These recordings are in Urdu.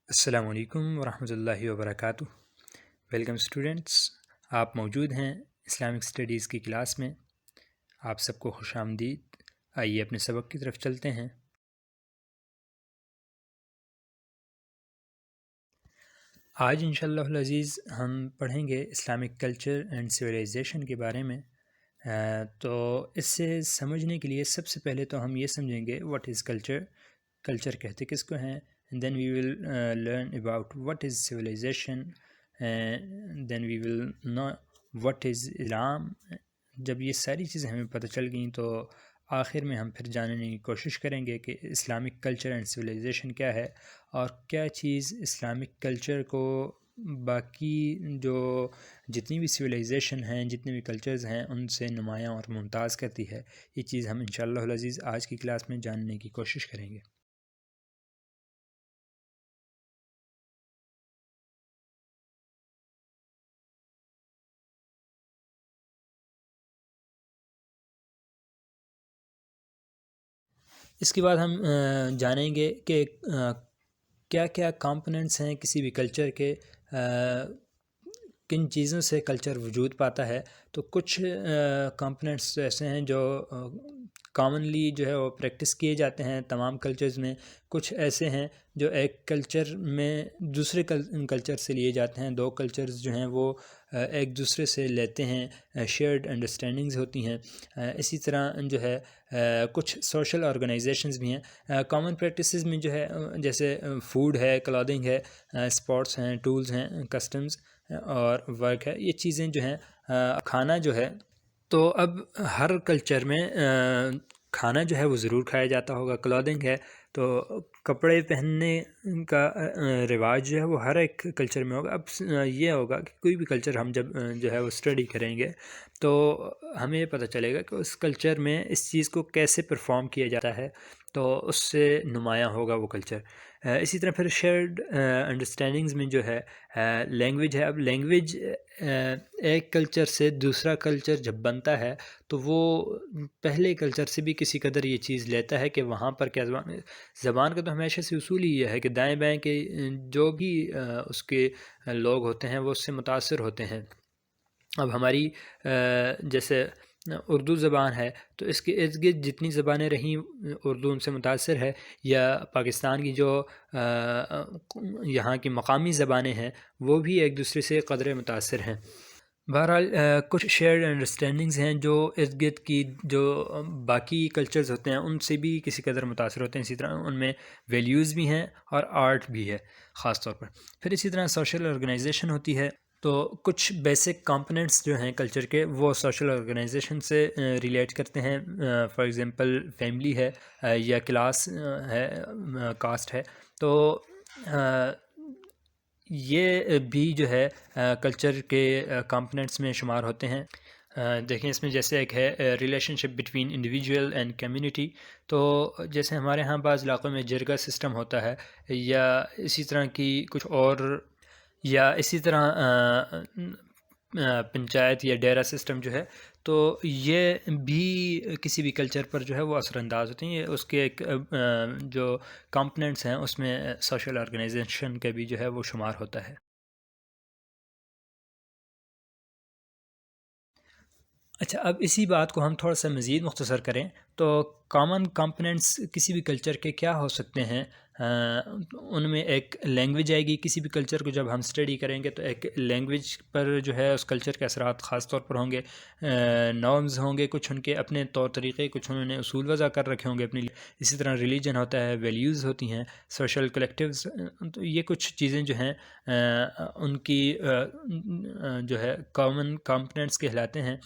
السلام علیکم ورحمۃ اللہ وبرکاتہ۔ ویلکم اسٹوڈنٹس، آپ موجود ہیں اسلامک اسٹڈیز کی کلاس میں۔ آپ سب کو خوش آمدید۔ آئیے اپنے سبق کی طرف چلتے ہیں۔ آج انشاءاللہ العزیز ہم پڑھیں گے اسلامک کلچر اینڈ سویلائزیشن کے بارے میں۔ تو اس سے سمجھنے کے لیے سب سے پہلے تو ہم یہ سمجھیں گے واٹ از کلچر، کلچر کہتے کس کو ہیں، and then we will learn about what is civilization, and then we will know what is Islam۔ جب یہ ساری چیزیں ہمیں پتہ چل گئیں تو آخر میں ہم پھر جاننے کی کوشش کریں گے کہ اسلامک کلچر اینڈ سویلائزیشن کیا ہے، اور کیا چیز اسلامک کلچر کو باقی جو جتنی بھی سویلائزیشن ہیں، جتنے بھی کلچرز ہیں، ان سے نمایاں اور ممتاز کرتی ہے۔ یہ چیز ہم انشاءاللہ العزیز آج کی کلاس میں جاننے کی کوشش کریں گے۔ اس کے بعد ہم جانیں گے کہ کیا کیا کمپوننٹس ہیں کسی بھی کلچر کے، کن چیزوں سے کلچر وجود پاتا ہے۔ تو کچھ کمپوننٹس ایسے ہیں جو کامنلی جو ہے وہ پریکٹس کیے جاتے ہیں تمام کلچرز میں، کچھ ایسے ہیں جو ایک کلچر میں دوسرے کلچر سے لیے جاتے ہیں۔ دو کلچرز جو ہیں وہ ایک دوسرے سے لیتے ہیں، شیئرڈ انڈرسٹینڈنگز ہوتی ہیں۔ اسی طرح جو ہے کچھ سوشل آرگنائزیشنز بھی ہیں۔ کامن پریکٹسز میں جو ہے جیسے فوڈ ہے، کلودنگ ہے، اسپورٹس ہیں، ٹولز ہیں، کسٹمز اور ورک ہے، یہ چیزیں جو ہیں۔ کھانا جو ہے، تو اب ہر کلچر میں کھانا جو ہے وہ ضرور کھایا جاتا ہوگا۔ کلودنگ ہے تو کپڑے پہننے کا رواج جو ہے وہ ہر ایک کلچر میں ہوگا۔ اب یہ ہوگا کہ کوئی بھی کلچر ہم جب جو ہے وہ اسٹڈی کریں گے تو ہمیں یہ پتہ چلے گا کہ اس کلچر میں اس چیز کو کیسے پرفارم کیا جاتا ہے، تو اس سے نمایاں ہوگا وہ کلچر۔ اسی طرح پھر شیئرڈ انڈرسٹینڈنگز میں جو ہے لینگویج ہے۔ اب لینگویج ایک کلچر سے دوسرا کلچر جب بنتا ہے تو وہ پہلے کلچر سے بھی کسی قدر یہ چیز لیتا ہے کہ وہاں پر کیا زبان ہے۔ زبان کا تو ہمیشہ سے اصول ہی یہ ہے کہ دائیں بائیں کے جو بھی اس کے لوگ ہوتے ہیں وہ اس سے متاثر ہوتے ہیں۔ اب ہماری جیسے اردو زبان ہے تو اس کے ارد گرد جتنی زبانیں رہیں اردو ان سے متاثر ہے، یا پاکستان کی جو یہاں کی مقامی زبانیں ہیں وہ بھی ایک دوسرے سے قدرے متاثر ہیں۔ بہرحال کچھ شیئرڈ انڈرسٹینڈنگز ہیں جو ارد گرد کی جو باقی کلچرز ہوتے ہیں ان سے بھی کسی قدر متاثر ہوتے ہیں۔ اسی طرح ان میں ویلیوز بھی ہیں اور آرٹ بھی ہے خاص طور پر۔ پھر اسی طرح سوشل آرگنائزیشن ہوتی ہے، تو کچھ بیسک کمپوننٹس جو ہیں کلچر کے وہ سوشل آرگنائزیشن سے ریلیٹ کرتے ہیں۔ فار ایگزامپل فیملی ہے، یا کلاس ہے، کاسٹ ہے، تو یہ بھی جو ہے کلچر کے کمپوننٹس میں شمار ہوتے ہیں۔ دیکھیں اس میں جیسے ایک ہے relation ship between individual and community, تو جیسے ہمارے ہاں بعض علاقوں میں جرگہ سسٹم ہوتا ہے، یا اسی طرح کی کچھ اور، یا اسی طرح پنچایت یا ڈیرا سسٹم جو ہے، تو یہ بھی کسی بھی کلچر پر جو ہے وہ اثر انداز ہوتے ہیں۔ یہ اس کے ایک جو کمپوننٹس ہیں اس میں سوشل آرگنائزیشن کا بھی جو ہے وہ شمار ہوتا ہے۔ اچھا، اب اسی بات کو ہم تھوڑا سا مزید مختصر کریں تو کامن کمپوننٹس کسی بھی کلچر کے کیا ہو سکتے ہیں۔ ان میں ایک لینگویج آئے گی۔ کسی بھی کلچر کو جب ہم اسٹڈی کریں گے تو ایک لینگویج پر جو ہے اس کلچر کے اثرات خاص طور پر ہوں گے۔ نارمز ہوں گے، کچھ ان کے اپنے طور طریقے، کچھ انہوں نے اصول وضع کر رکھے ہوں گے اپنے لیے۔ اسی طرح ریلیجن ہوتا ہے، ویلیوز ہوتی ہیں، سوشل کلیکٹیوز، تو یہ کچھ چیزیں جو ہیں ان کی جو ہے کامن کمپوننٹس کہلاتے ہیں۔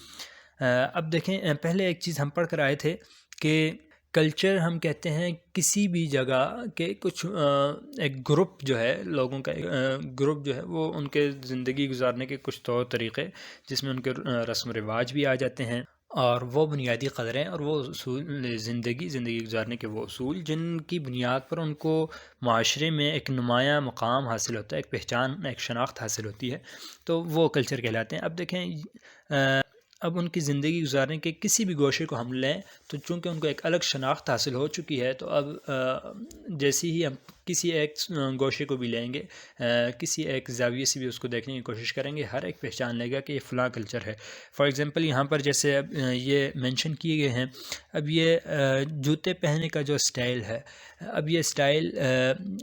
اب دیکھیں پہلے ایک چیز ہم پڑھ کر آئے تھے کہ کلچر ہم کہتے ہیں کسی بھی جگہ کے کچھ ایک گروپ جو ہے لوگوں کا، گروپ جو ہے وہ ان کے زندگی گزارنے کے کچھ طور طریقے جس میں ان کے رسم و رواج بھی آ جاتے ہیں، اور وہ بنیادی قدریں اور وہ اصول زندگی گزارنے کے وہ اصول جن کی بنیاد پر ان کو معاشرے میں ایک نمایاں مقام حاصل ہوتا ہے، ایک پہچان، ایک شناخت حاصل ہوتی ہے، تو وہ کلچر کہلاتے ہیں۔ اب دیکھیں اب ان کی زندگی گزارنے کے کسی بھی گوشے کو ہم لیں تو چونکہ ان کو ایک الگ شناخت حاصل ہو چکی ہے، تو اب جیسی ہی ہم کسی ایک گوشے کو بھی لیں گے، کسی ایک زاویے سے بھی اس کو دیکھنے کی کوشش کریں گے، ہر ایک پہچان لے گا کہ یہ فلاں کلچر ہے۔ فار ایگزامپل یہاں پر جیسے اب یہ مینشن کیے گئے ہیں، اب یہ جوتے پہننے کا جو سٹائل ہے، اب یہ سٹائل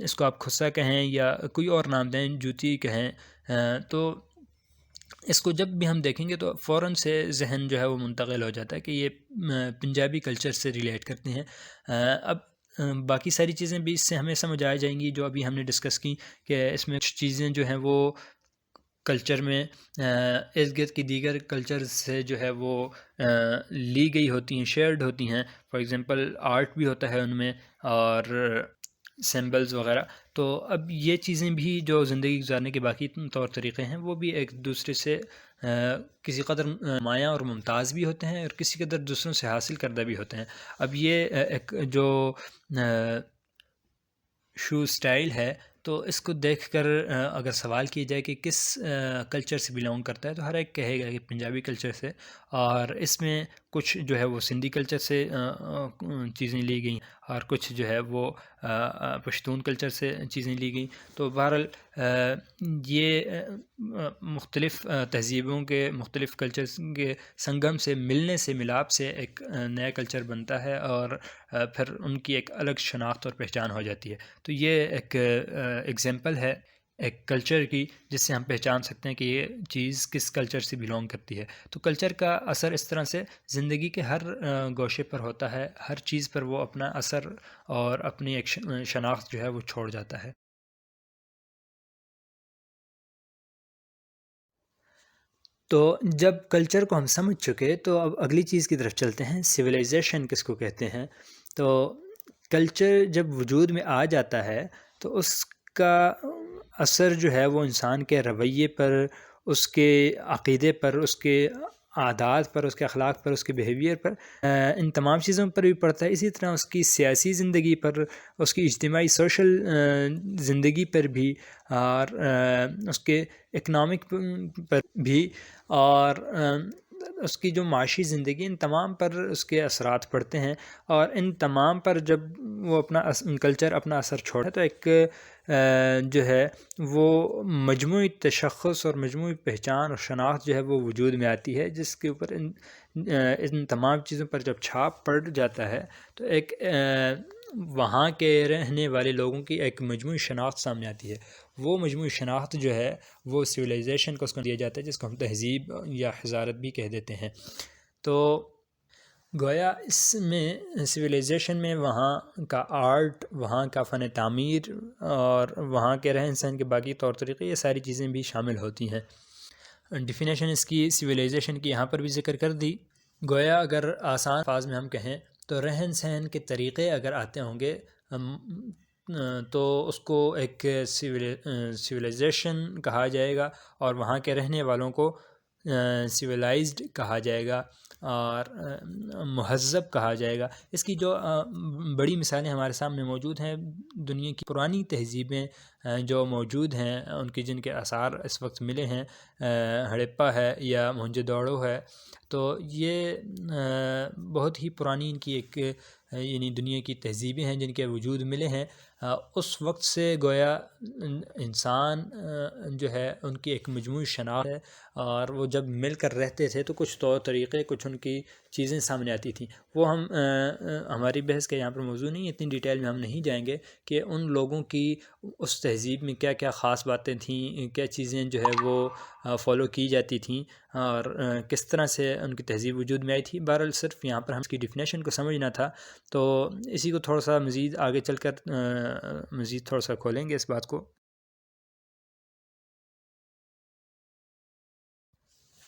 اس کو آپ خصا کہیں یا کوئی اور نام دیں، جوتی کہیں، تو اس کو جب بھی ہم دیکھیں گے تو فوراً سے ذہن جو ہے وہ منتقل ہو جاتا ہے کہ یہ پنجابی کلچر سے ریلیٹ کرتے ہیں۔ اب باقی ساری چیزیں بھی اس سے ہمیں سمجھ آ جائیں گی جو ابھی ہم نے ڈسکس کی، کہ اس میں کچھ چیزیں جو ہیں وہ کلچر میں ارد گرد کی دیگر کلچر سے جو ہے وہ لی گئی ہوتی ہیں، شیئرڈ ہوتی ہیں۔ فار ایگزامپل آرٹ بھی ہوتا ہے ان میں، اور سمبلز وغیرہ۔ تو اب یہ چیزیں بھی جو زندگی گزارنے کے باقی طور طریقے ہیں وہ بھی ایک دوسرے سے کسی قدر مایہ اور ممتاز بھی ہوتے ہیں، اور کسی قدر دوسروں سے حاصل کردہ بھی ہوتے ہیں۔ اب یہ ایک جو شو سٹائل ہے، تو اس کو دیکھ کر اگر سوال کیا جائے کہ کس کلچر سے بلونگ کرتا ہے، تو ہر ایک کہے گا کہ پنجابی کلچر سے، اور اس میں کچھ جو ہے وہ سندھی کلچر سے چیزیں لی گئیں، اور کچھ جو ہے وہ پشتون کلچر سے چیزیں لی گئیں۔ تو بہرحال یہ مختلف تہذیبوں کے، مختلف کلچرز کے سنگم سے، ملنے سے، ملاپ سے ایک نیا کلچر بنتا ہے، اور پھر ان کی ایک الگ شناخت اور پہچان ہو جاتی ہے۔ تو یہ ایک ایگزامپل ہے ایک کلچر کی، جس سے ہم پہچان سکتے ہیں کہ یہ چیز کس کلچر سے بلونگ کرتی ہے۔ تو کلچر کا اثر اس طرح سے زندگی کے ہر گوشے پر ہوتا ہے، ہر چیز پر وہ اپنا اثر اور اپنی ایک شناخت جو ہے وہ چھوڑ جاتا ہے۔ تو جب کلچر کو ہم سمجھ چکے تو اب اگلی چیز کی طرف چلتے ہیں، سویلائزیشن کس کو کہتے ہیں۔ تو کلچر جب وجود میں آ جاتا ہے تو اس کا اثر جو ہے وہ انسان کے رویے پر، اس کے عقیدے پر، اس کے عادات پر، اس کے اخلاق پر، اس کے بیہیویئر پر، ان تمام چیزوں پر بھی پڑتا ہے۔ اسی طرح اس کی سیاسی زندگی پر، اس کی اجتماعی سوشل زندگی پر بھی، اور اس کے اکنامک پر بھی، اور اس کی جو معاشی زندگی، ان تمام پر اس کے اثرات پڑتے ہیں۔ اور ان تمام پر جب وہ اپنا کلچر اپنا اثر چھوڑے تو ایک جو ہے وہ مجموعی تشخص اور مجموعی پہچان اور شناخت جو ہے وہ وجود میں آتی ہے، جس کے اوپر ان تمام چیزوں پر جب چھاپ پڑ جاتا ہے تو ایک وہاں کے رہنے والے لوگوں کی ایک مجموعی شناخت سامنے آتی ہے۔ وہ مجموعی شناخت جو ہے وہ سویلائزیشن کو اس کو دیا جاتا ہے، جس کو ہم تہذیب یا حضارت بھی کہہ دیتے ہیں۔ تو گویا اس میں سویلائزیشن میں وہاں کا آرٹ، وہاں کا فن تعمیر، اور وہاں کے رہن سہن کے باقی طور طریقے، یہ ساری چیزیں بھی شامل ہوتی ہیں۔ ڈیفینیشن اس کی سویلائزیشن کی یہاں پر بھی ذکر کر دی۔ گویا اگر آسان الفاظ میں ہم کہیں تو رہن سہن کے طریقے اگر آتے ہوں گے تو اس کو ایک سویلائزیشن کہا جائے گا، اور وہاں کے رہنے والوں کو سویلائزڈ کہا جائے گا، اور مہذب کہا جائے گا۔ اس کی جو بڑی مثالیں ہمارے سامنے موجود ہیں، دنیا کی پرانی تہذیبیں جو موجود ہیں، ان کی جن کے آثار اس وقت ملے ہیں، ہڑپا ہے یا موہنجو داڑو ہے، تو یہ بہت ہی پرانی ان کی ایک یعنی دنیا کی تہذیبیں ہیں جن کے وجود ملے ہیں۔ اس وقت سے گویا انسان جو ہے ان کی ایک مجموعی شناخت ہے، اور وہ جب مل کر رہتے تھے تو کچھ طور طریقے، کچھ ان کی چیزیں سامنے آتی تھیں۔ وہ ہم ہماری بحث کا یہاں پر موضوع نہیں ہے، اتنی ڈیٹیل میں ہم نہیں جائیں گے کہ ان لوگوں کی اس تہذیب میں کیا کیا خاص باتیں تھیں، کیا چیزیں جو ہے وہ فالو کی جاتی تھیں، اور کس طرح سے ان کی تہذیب وجود میں آئی تھی۔ بہرحال صرف یہاں پر ہم اس کی ڈیفینیشن کو سمجھنا تھا، تو اسی کو تھوڑا سا مزید آگے چل کر مزید تھوڑا سا کھولیں گے اس بات کو۔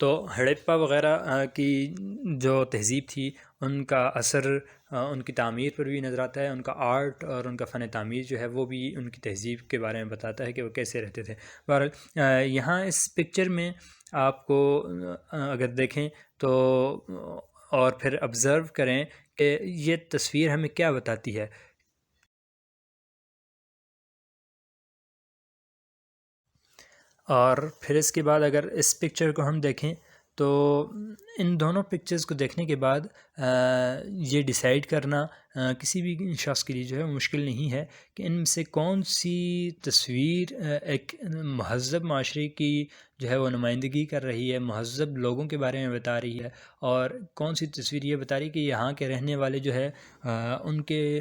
تو ہڑپا وغیرہ کی جو تہذیب تھی، ان کا اثر ان کی تعمیر پر بھی نظر آتا ہے، ان کا آرٹ اور ان کا فن تعمیر جو ہے وہ بھی ان کی تہذیب کے بارے میں بتاتا ہے کہ وہ کیسے رہتے تھے۔ بہرحال یہاں اس پکچر میں آپ کو اگر دیکھیں تو اور پھر آبزرو کریں کہ یہ تصویر ہمیں کیا بتاتی ہے۔ اور پھر اس کے بعد اگر اس پکچر کو ہم دیکھیں تو ان دونوں پکچرز کو دیکھنے کے بعد یہ ڈیسائیڈ کرنا کسی بھی شخص کے لیے جو ہے مشکل نہیں ہے کہ ان میں سے کون سی تصویر ایک مہذب معاشرے کی جو ہے وہ نمائندگی کر رہی ہے، مہذب لوگوں کے بارے میں بتا رہی ہے، اور کون سی تصویر یہ بتا رہی ہے کہ یہاں کے رہنے والے جو ہے ان کے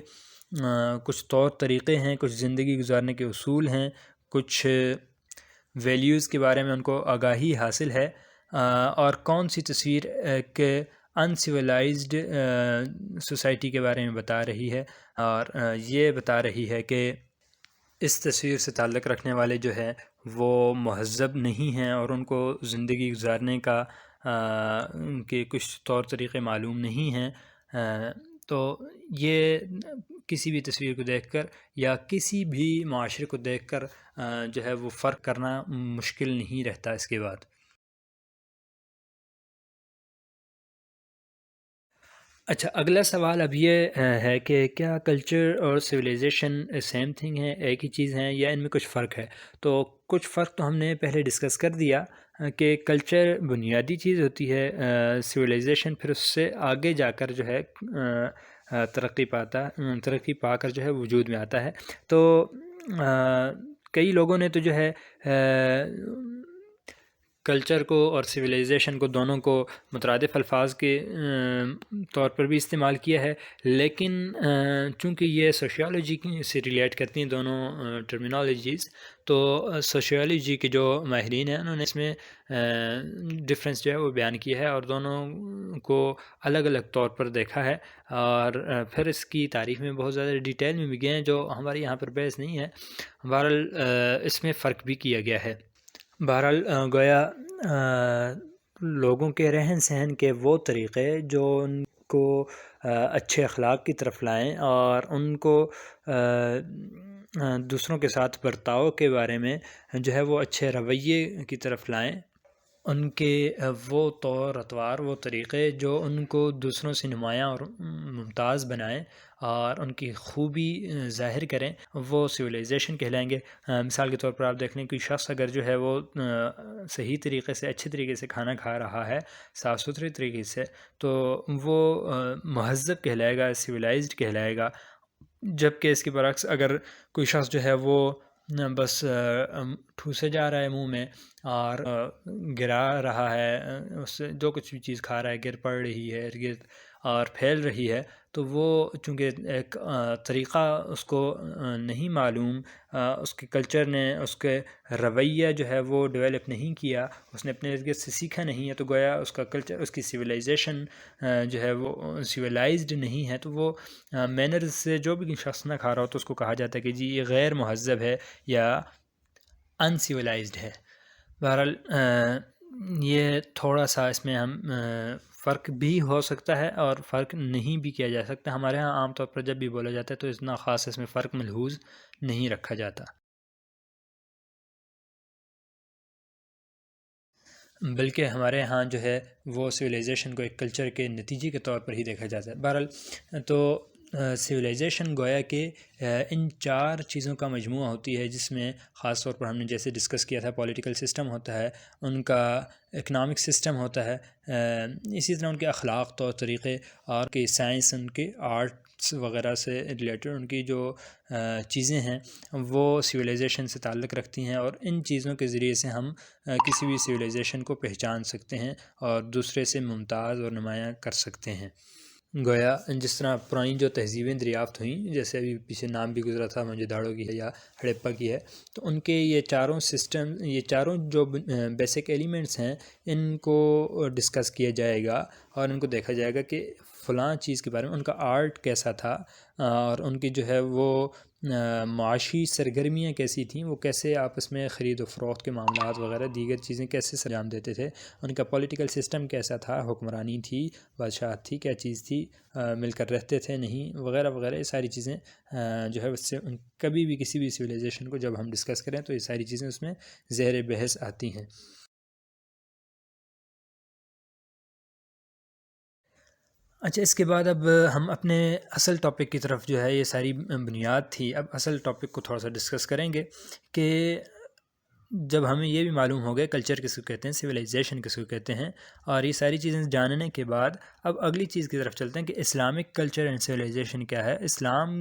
کچھ طور طریقے ہیں، کچھ زندگی گزارنے کے اصول ہیں، کچھ ویلیوز کے بارے میں ان کو آگاہی حاصل ہے، اور کون سی تصویر ایک ان سویلائزڈ سوسائٹی کے بارے میں بتا رہی ہے، اور یہ بتا رہی ہے کہ اس تصویر سے تعلق رکھنے والے جو ہے وہ مہذب نہیں ہیں اور ان کو زندگی گزارنے کا کہ کچھ طور طریقے معلوم نہیں ہیں۔ تو یہ کسی بھی تصویر کو دیکھ کر یا کسی بھی معاشرے کو دیکھ کر جو ہے وہ فرق کرنا مشکل نہیں رہتا اس کے بعد۔ اچھا، اگلا سوال اب یہ ہے کہ کیا کلچر اور سویلائزیشن سیم تھنگ ہے، ایک ہی چیز ہیں، یا ان میں کچھ فرق ہے؟ تو کچھ فرق تو ہم نے پہلے ڈسکس کر دیا کہ کلچر بنیادی چیز ہوتی ہے، سویلائزیشن پھر اس سے آگے جا کر جو ہے ترقی پا کر جو ہے وجود میں آتا ہے۔ تو کئی لوگوں نے تو جو ہے کلچر کو اور سویلائزیشن کو دونوں کو مترادف الفاظ کے طور پر بھی استعمال کیا ہے، لیکن چونکہ یہ سوشیالوجی سے ریلیٹ کرتی ہیں دونوں ٹرمینالوجیز، تو سوشیالوجی کے جو ماہرین ہیں انہوں نے اس میں ڈفرینس جو ہے وہ بیان کیا ہے اور دونوں کو الگ الگ طور پر دیکھا ہے، اور پھر اس کی تاریخ میں بہت زیادہ ڈیٹیل میں بھی گئے ہیں جو ہمارے یہاں پر بحث نہیں ہے۔ بہرحال اس میں فرق بھی کیا گیا ہے۔ بہرحال گویا لوگوں کے رہن سہن کے وہ طریقے جو ان کو اچھے اخلاق کی طرف لائیں اور ان کو دوسروں کے ساتھ برتاؤ کے بارے میں جو ہے وہ اچھے رویے کی طرف لائیں، ان کے وہ طور اطوار، وہ طریقے جو ان کو دوسروں سے نمایاں اور ممتاز بنائیں اور ان کی خوبی ظاہر کریں، وہ سویلائزیشن کہلائیں گے۔ مثال کے طور پر آپ دیکھ لیں کوئی شخص اگر جو ہے وہ صحیح طریقے سے، اچھے طریقے سے کھانا کھا رہا ہے، صاف ستھرے طریقے سے، تو وہ مہذب کہلائے گا، سویلائزڈ کہلائے گا۔ جبکہ اس کے برعکس اگر کوئی شخص جو ہے وہ بس ٹھوسے جا رہا ہے منہ میں اور گرا رہا ہے، اس سے جو کچھ بھی چیز کھا رہا ہے گر پڑ رہی ہے ارد گرد اور پھیل رہی ہے، تو وہ چونکہ ایک طریقہ اس کو نہیں معلوم، اس کے کلچر نے اس کے رویہ جو ہے وہ ڈیولپ نہیں کیا، اس نے اپنے ارد گرد سے سیکھا نہیں ہے، تو گویا اس کا کلچر، اس کی سویلائزیشن جو ہے وہ سویلائزڈ نہیں ہے، تو وہ مینرز سے جو بھی شخص نہ کھا رہا ہو تو اس کو کہا جاتا ہے کہ جی یہ غیر مہذب ہے یا ان سویلائزڈ ہے۔ بہرحال یہ تھوڑا سا اس میں ہم فرق بھی ہو سکتا ہے اور فرق نہیں بھی کیا جا سکتا۔ ہمارے ہاں عام طور پر جب بھی بولا جاتا ہے تو اتنا خاص اس میں فرق ملحوظ نہیں رکھا جاتا، بلکہ ہمارے ہاں جو ہے وہ سویلائزیشن کو ایک کلچر کے نتیجے کے طور پر ہی دیکھا جاتا ہے۔ بہرحال تو سویلائزیشن گویا کہ ان چار چیزوں کا مجموعہ ہوتی ہے، جس میں خاص طور پر ہم نے جیسے ڈسکس کیا تھا پولیٹیکل سسٹم ہوتا ہے، ان کا اکنامک سسٹم ہوتا ہے، اسی طرح ان کے اخلاق، طور طریقے، اور کہ سائنس، ان کے آرٹس وغیرہ سے ریلیٹڈ ان کی جو چیزیں ہیں وہ سویلائزیشن سے تعلق رکھتی ہیں، اور ان چیزوں کے ذریعے سے ہم کسی بھی سویلائزیشن کو پہچان سکتے ہیں اور دوسرے سے ممتاز اور نمایاں کر سکتے ہیں۔ گویا جس طرح پرانی جو تہذیبیں دریافت ہوئیں، جیسے ابھی پیچھے نام بھی گزرا تھا موہنجو داڑو کی ہے یا ہڑپا کی ہے، تو ان کے یہ چاروں سسٹم، یہ چاروں جو بیسک ایلیمنٹس ہیں، ان کو ڈسکس کیا جائے گا اور ان کو دیکھا جائے گا کہ فلاں چیز کے بارے میں ان کا آرٹ کیسا تھا، اور ان کی جو ہے وہ معاشی سرگرمیاں کیسی تھیں، وہ کیسے آپس میں خرید و فروخت کے معاملات وغیرہ دیگر چیزیں کیسے سرانجام دیتے تھے، ان کا پولیٹیکل سسٹم کیسا تھا، حکمرانی تھی، بادشاہت تھی، کیا چیز تھی، مل کر رہتے تھے نہیں، وغیرہ وغیرہ، یہ ساری چیزیں جو ہے اس سے کبھی بھی کسی بھی سویلائزیشن کو جب ہم ڈسکس کریں تو یہ ساری چیزیں اس میں زیر بحث آتی ہیں۔ اچھا، اس کے بعد اب ہم اپنے اصل ٹاپک کی طرف جو ہے، یہ ساری بنیاد تھی، اب اصل ٹاپک کو تھوڑا سا ڈسکس کریں گے کہ جب ہمیں یہ بھی معلوم ہو گیا کلچر کس کو کہتے ہیں، سویلائزیشن کس کو کہتے ہیں، اور یہ ساری چیزیں جاننے کے بعد اب اگلی چیز کی طرف چلتے ہیں کہ اسلامک کلچر اینڈ سویلائزیشن کیا ہے، اسلام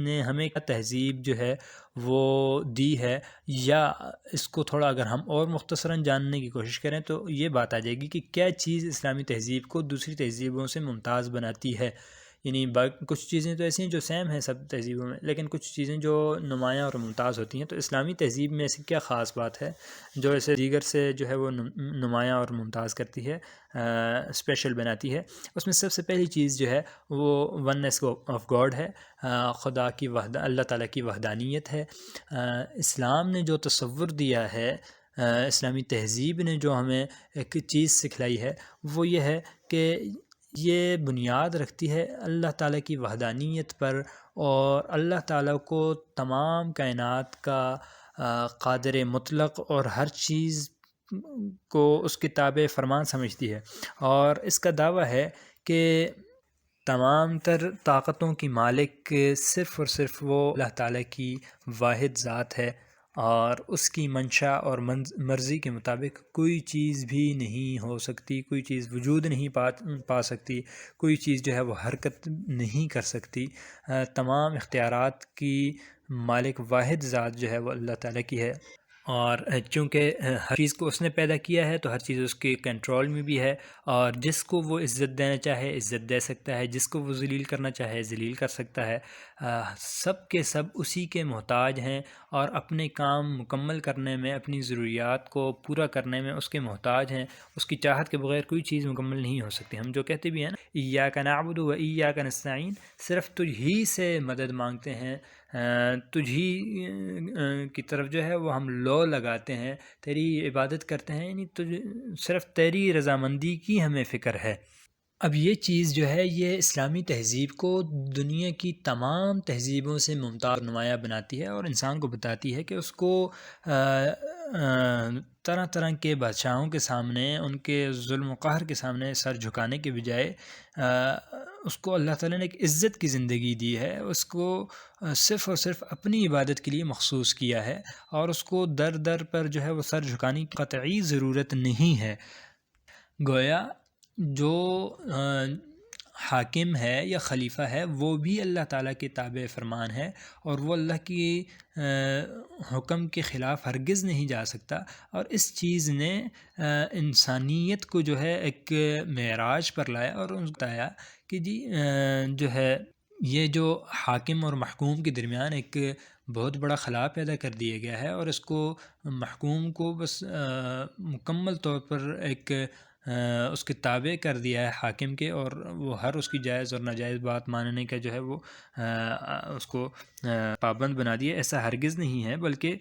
نے ہمیں تہذیب جو ہے وہ دی ہے، یا اس کو تھوڑا اگر ہم اور مختصراً جاننے کی کوشش کریں تو یہ بات آ جائے گی کہ کیا چیز اسلامی تہذیب کو دوسری تہذیبوں سے ممتاز بناتی ہے۔ یعنی کچھ چیزیں تو ایسی ہیں جو سیم ہیں سب تہذیبوں میں، لیکن کچھ چیزیں جو نمایاں اور ممتاز ہوتی ہیں، تو اسلامی تہذیب میں ایسی کیا خاص بات ہے جو اسے دیگر سے جو ہے وہ نمایاں اور ممتاز کرتی ہے، اسپیشل بناتی ہے۔ اس میں سب سے پہلی چیز جو ہے وہ وننس آف گاڈ ہے، خدا کی اللہ تعالیٰ کی وحدانیت ہے۔ اسلام نے جو تصور دیا ہے، اسلامی تہذیب نے جو ہمیں ایک چیز سکھلائی ہے، وہ یہ ہے کہ یہ بنیاد رکھتی ہے اللہ تعالیٰ کی وحدانیت پر، اور اللہ تعالیٰ کو تمام کائنات کا قادر مطلق اور ہر چیز کو اس کی تابع فرمان سمجھتی ہے، اور اس کا دعویٰ ہے کہ تمام تر طاقتوں کی مالک صرف اور صرف وہ اللہ تعالیٰ کی واحد ذات ہے، اور اس کی منشا اور مرضی کے مطابق کوئی چیز بھی نہیں ہو سکتی، کوئی چیز وجود نہیں پا سکتی، کوئی چیز جو ہے وہ حرکت نہیں کر سکتی۔ تمام اختیارات کی مالک واحد ذات جو ہے وہ اللہ تعالیٰ کی ہے، اور چونکہ ہر چیز کو اس نے پیدا کیا ہے تو ہر چیز اس کے کنٹرول میں بھی ہے، اور جس کو وہ عزت دینا چاہے عزت دے سکتا ہے، جس کو وہ ذلیل کرنا چاہے ذلیل کر سکتا ہے۔ سب کے سب اسی کے محتاج ہیں، اور اپنے کام مکمل کرنے میں، اپنی ضروریات کو پورا کرنے میں اس کے محتاج ہیں۔ اس کی چاہت کے بغیر کوئی چیز مکمل نہیں ہو سکتی۔ ہم جو کہتے بھی ہیں نا، ایاک نعبد و ایاک نستعین، صرف تجھ ہی سے مدد مانگتے ہیں، تجھ ہی کی طرف جو ہے وہ ہم لو لگاتے ہیں، تیری عبادت کرتے ہیں، یعنی صرف تیری رضامندی کی ہمیں فکر ہے۔ اب یہ چیز جو ہے یہ اسلامی تہذیب کو دنیا کی تمام تہذیبوں سے ممتاز نمایاں بناتی ہے، اور انسان کو بتاتی ہے کہ اس کو طرح طرح کے بادشاہوں کے سامنے، ان کے ظلم و قہر کے سامنے سر جھکانے کے بجائے اس کو اللہ تعالیٰ نے ایک عزت کی زندگی دی ہے، اس کو صرف اور صرف اپنی عبادت کے لیے مخصوص کیا ہے، اور اس کو در در پر جو ہے وہ سر جھکانے کی قطعی ضرورت نہیں ہے۔ گویا جو حاکم ہے یا خلیفہ ہے وہ بھی اللہ تعالیٰ کے تابع فرمان ہے، اور وہ اللہ کی حکم کے خلاف ہرگز نہیں جا سکتا، اور اس چیز نے انسانیت کو جو ہے ایک معراج پر لایا، اور ان کو بتایا کہ جی جو ہے یہ جو حاکم اور محکوم کے درمیان ایک بہت بڑا خلا پیدا کر دیا گیا ہے، اور اس کو محکوم کو بس مکمل طور پر ایک اس کے تابع کر دیا ہے حاکم کے، اور وہ ہر اس کی جائز اور ناجائز بات ماننے کا جو ہے وہ اس کو پابند بنا دیا۔ ایسا ہرگز نہیں ہے، بلکہ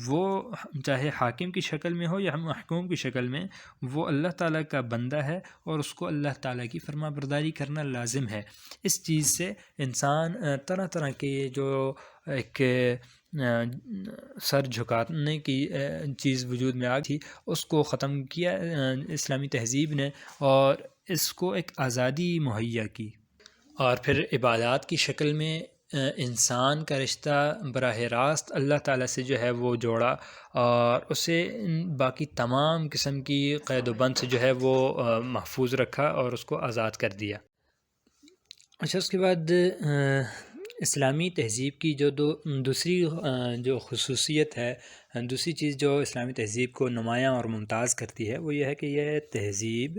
وہ چاہے حاکم کی شکل میں ہو یا محکوم کی شکل میں، وہ اللہ تعالیٰ کا بندہ ہے، اور اس کو اللہ تعالیٰ کی فرما برداری کرنا لازم ہے۔ اس چیز سے انسان طرح طرح کے جو ایک سر جھکانے کی چیز وجود میں آ تھی، اس کو ختم کیا اسلامی تہذیب نے، اور اس کو ایک آزادی مہیا کی، اور پھر عبادات کی شکل میں انسان کا رشتہ براہ راست اللہ تعالیٰ سے جو ہے وہ جوڑا، اور اسے باقی تمام قسم کی قید و بند سے جو ہے وہ محفوظ رکھا، اور اس کو آزاد کر دیا۔ اچھا، اس کے بعد اسلامی تہذیب کی جو دوسری جو خصوصیت ہے، دوسری چیز جو اسلامی تہذیب کو نمایاں اور ممتاز کرتی ہے، وہ یہ ہے کہ یہ تہذیب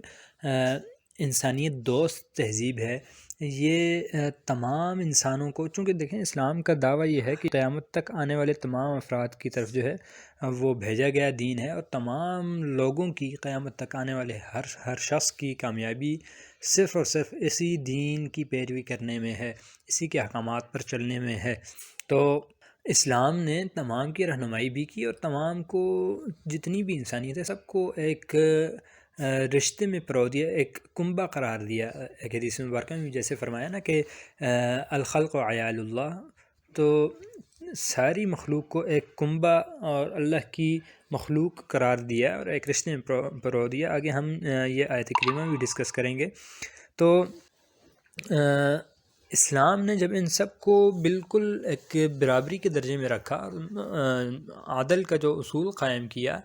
انسانیت دوست تہذیب ہے۔ یہ تمام انسانوں کو، چونکہ دیکھیں اسلام کا دعویٰ یہ ہے کہ قیامت تک آنے والے تمام افراد کی طرف جو ہے وہ بھیجا گیا دین ہے، اور تمام لوگوں کی قیامت تک آنے والے ہر شخص کی کامیابی صرف اور صرف اسی دین کی پیروی کرنے میں ہے، اسی کے احکامات پر چلنے میں ہے۔ تو اسلام نے تمام کی رہنمائی بھی کی، اور تمام کو، جتنی بھی انسانیت ہے، سب کو ایک رشتے میں پرو دیا، ایک کنبہ قرار دیا۔ ایک حدیث مبارکہ میں جیسے فرمایا نا کہ الخلق عیال اللہ، تو ساری مخلوق کو ایک کنبہ اور اللہ کی مخلوق قرار دیا، اور ایک رشتے میں پرو دیا۔ آگے ہم یہ آیت کریمہ بھی ڈسکس کریں گے۔ تو اسلام نے جب ان سب کو بالکل ایک برابری کے درجے میں رکھا اور عدل کا جو اصول قائم کیا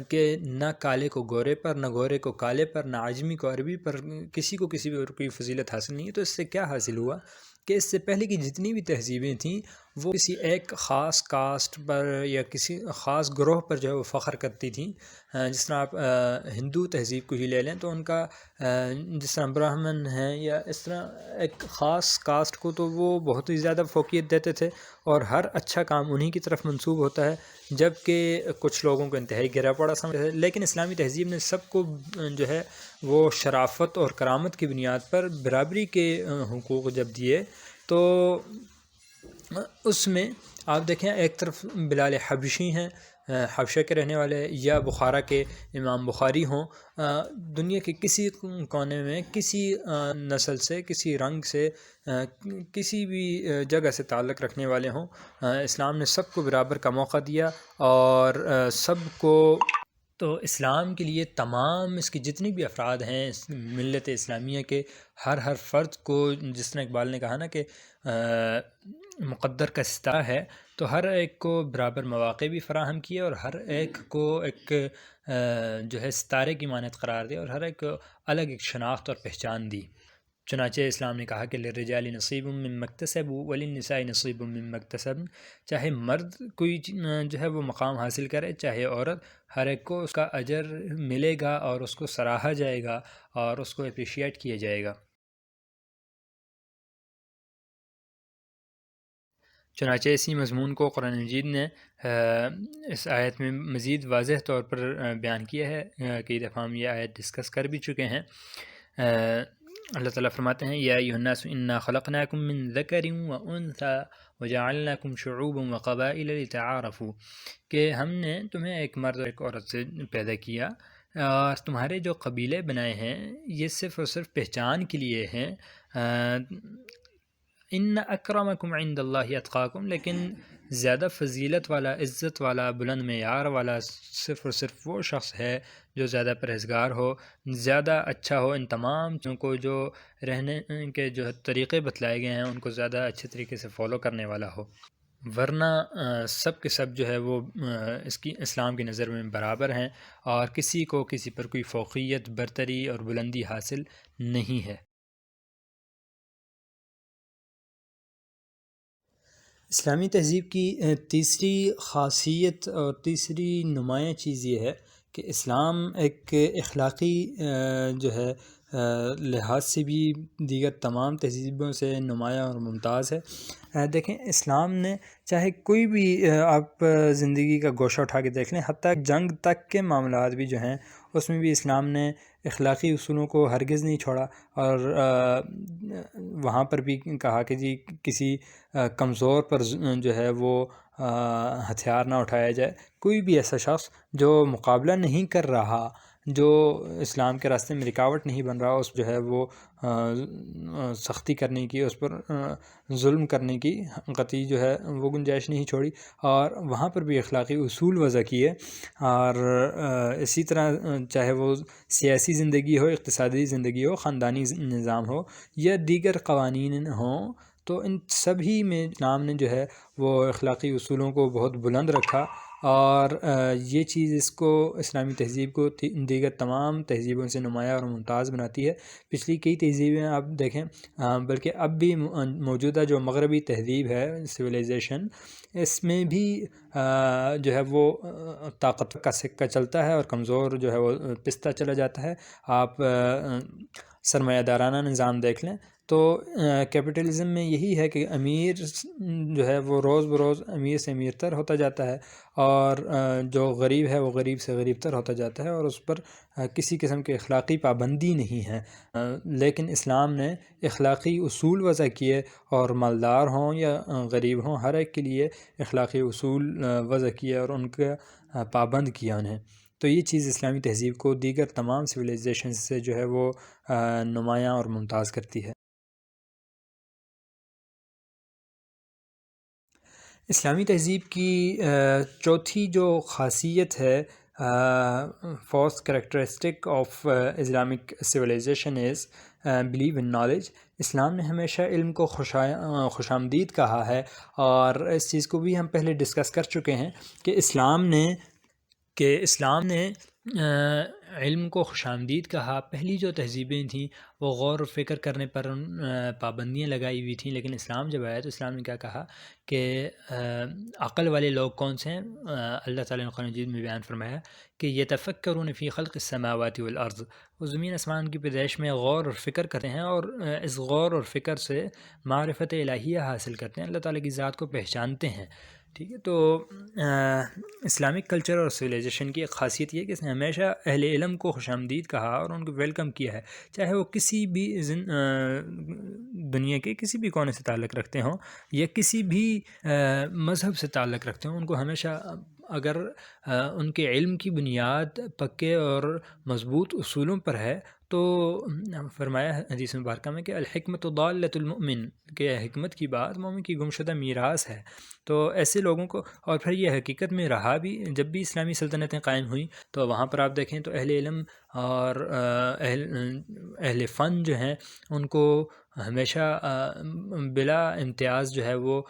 کہ نہ کالے کو گورے پر، نہ گورے کو کالے پر، نہ عجمی کو عربی پر، کسی کو کسی پر کوئی فضیلت حاصل نہیں ہے، تو اس سے کیا حاصل ہوا کہ اس سے پہلے کی جتنی بھی تہذیبیں تھیں وہ کسی ایک خاص کاسٹ پر یا کسی خاص گروہ پر جو ہے وہ فخر کرتی تھیں. جس طرح آپ ہندو تہذیب کو ہی لے لیں تو ان کا جس طرح برہمن ہیں یا اس طرح ایک خاص کاسٹ کو تو وہ بہت ہی زیادہ فوقیت دیتے تھے اور ہر اچھا کام انہی کی طرف منسوب ہوتا ہے، جبکہ کچھ لوگوں کو انتہائی گرا پڑا سمجھتے ہیں. لیکن اسلامی تہذیب نے سب کو جو ہے وہ شرافت اور کرامت کی بنیاد پر برابری کے حقوق جب دیے تو اس میں آپ دیکھیں ایک طرف بلال حبشی ہیں، حبشہ کے رہنے والے، یا بخارا کے امام بخاری ہوں، دنیا کے کسی کونے میں کسی نسل سے، کسی رنگ سے، کسی بھی جگہ سے تعلق رکھنے والے ہوں، اسلام نے سب کو برابر کا موقع دیا اور سب کو. تو اسلام کے لیے تمام اس کی جتنی بھی افراد ہیں اس ملت اسلامیہ کے ہر فرد کو، جس طرح اقبال نے کہا نا کہ مقدر کا ستارہ ہے، تو ہر ایک کو برابر مواقع بھی فراہم کیے اور ہر ایک کو ایک جو ہے ستارے کی مانند قرار دیا اور ہر ایک کو الگ ایک شناخت اور پہچان دی. چنانچہ اسلام نے کہا کہ للرجال نصیب مما اکتسبوا وللنساء نصیب مما اکتسبن، چاہے مرد کوئی جو ہے وہ مقام حاصل کرے چاہے عورت، ہر ایک کو اس کا اجر ملے گا اور اس کو سراہا جائے گا اور اس کو اپریشیٹ کیا جائے گا. چنانچہ اسی مضمون کو قرآن مجید نے اس آیت میں مزید واضح طور پر بیان کیا ہے. کئی دفعہ ہم یہ آیت ڈسکس کر بھی چکے ہیں. اللہ تعالیٰ فرماتے ہیں یا ایھا الناس انا خلقناکم من ذکر وانثی وجعلناکم شعوبا وقبائل لتعارفوا، کہ ہم نے تمہیں ایک مرد اور ایک عورت سے پیدا کیا اور تمہارے جو قبیلے بنائے ہیں یہ صرف اور صرف پہچان کے لیے ہیں. ان اکرمکم عند اللہ اتقاکم، لیکن زیادہ فضیلت والا، عزت والا، بلند معیار والا صرف اور صرف وہ شخص ہے جو زیادہ پرہیزگار ہو، زیادہ اچھا ہو، ان تمام چیزوں کو جو رہنے کے جو طریقے بتلائے گئے ہیں ان کو زیادہ اچھے طریقے سے فالو کرنے والا ہو. ورنہ سب کے سب جو ہے وہ اس کی اسلام کی نظر میں برابر ہیں اور کسی کو کسی پر کوئی فوقیت، برتری اور بلندی حاصل نہیں ہے. اسلامی تہذیب کی تیسری خاصیت اور تیسری نمایاں چیز یہ ہے کہ اسلام ایک اخلاقی جو ہے لحاظ سے بھی دیگر تمام تہذیبوں سے نمایاں اور ممتاز ہے. دیکھیں اسلام نے چاہے کوئی بھی آپ زندگی کا گوشہ اٹھا کے دیکھ لیں، حتیٰ جنگ تک کے معاملات بھی جو ہیں اس میں بھی اسلام نے اخلاقی اصولوں کو ہرگز نہیں چھوڑا اور وہاں پر بھی کہا کہ جی کسی کمزور پر جو ہے وہ ہتھیار نہ اٹھایا جائے. کوئی بھی ایسا شخص جو مقابلہ نہیں کر رہا، جو اسلام کے راستے میں رکاوٹ نہیں بن رہا، اس جو ہے وہ سختی کرنے کی، اس پر ظلم کرنے کی قطعی جو ہے وہ گنجائش نہیں چھوڑی اور وہاں پر بھی اخلاقی اصول وضع کیے. اور اسی طرح چاہے وہ سیاسی زندگی ہو، اقتصادی زندگی ہو، خاندانی نظام ہو یا دیگر قوانین ہوں، تو ان سبھی میں اسلام نے جو ہے وہ اخلاقی اصولوں کو بہت بلند رکھا اور یہ چیز اس کو اسلامی تہذیب کو دیگر تمام تہذیبوں سے نمایاں اور ممتاز بناتی ہے. پچھلی کئی تہذیبیں آپ دیکھیں، بلکہ اب بھی موجودہ جو مغربی تہذیب ہے سویلائزیشن، اس میں بھی جو ہے وہ طاقت کا سکہ چلتا ہے اور کمزور جو ہے وہ پستہ چلا جاتا ہے. آپ سرمایہ دارانہ نظام دیکھ لیں تو کیپٹلزم میں یہی ہے کہ امیر جو ہے وہ روز بروز امیر سے امیر تر ہوتا جاتا ہے اور جو غریب ہے وہ غریب سے غریب تر ہوتا جاتا ہے اور اس پر کسی قسم کے اخلاقی پابندی نہیں ہے. لیکن اسلام نے اخلاقی اصول وضع کیے اور مالدار ہوں یا غریب ہوں ہر ایک کے لیے اخلاقی اصول وضع کیے اور ان کا پابند کیا انہیں. تو یہ چیز اسلامی تہذیب کو دیگر تمام سویلائزیشن سے جو ہے وہ نمایاں اور ممتاز کرتی ہے. اسلامی تہذیب کی چوتھی جو خاصیت ہے، fourth characteristic of Islamic civilization is believe in knowledge. اسلام نے ہمیشہ علم کو خوش آمدید کہا ہے، اور اس چیز کو بھی ہم پہلے ڈسکس کر چکے ہیں کہ اسلام نے علم کو خوش آمدید کہا۔ پہلی جو تہذیبیں تھیں وہ غور و فکر کرنے پر پابندیاں لگائی ہوئی تھیں، لیکن اسلام جب آیا تو اسلام نے کیا کہا کہ عقل والے لوگ کون سے ہیں؟ اللہ تعالیٰ نے قرآن مجید میں بیان فرمایا کہ یتفکرون فی خلق السماوات والارض، وہ زمین آسمان کی پیدائش میں غور اور فکر کرتے ہیں، اور اس غور اور فکر سے معرفت الہیہ حاصل کرتے ہیں، اللہ تعالیٰ کی ذات کو پہچانتے ہیں۔ ٹھیک ہے، تو اسلامک کلچر اور سویلائزیشن کی ایک خاصیت یہ ہے کہ اس نے ہمیشہ اہل علم کو خوش آمدید کہا اور ان کو ویلکم کیا ہے، چاہے وہ کسی بھی دنیا کے کسی بھی کونے سے تعلق رکھتے ہوں یا کسی بھی مذہب سے تعلق رکھتے ہوں، ان کو ہمیشہ، اگر ان کے علم کی بنیاد پکے اور مضبوط اصولوں پر ہے تو فرمایا حدیث مبارکہ میں کہ الحکمت ضالۃ المؤمن، کہ حکمت کی بات مومن کی گمشدہ میراث ہے۔ تو ایسے لوگوں کو، اور پھر یہ حقیقت میں رہا بھی، جب بھی اسلامی سلطنتیں قائم ہوئیں تو وہاں پر آپ دیکھیں تو اہل علم اور اہل فن جو ہیں ان کو ہمیشہ بلا امتیاز جو ہے وہ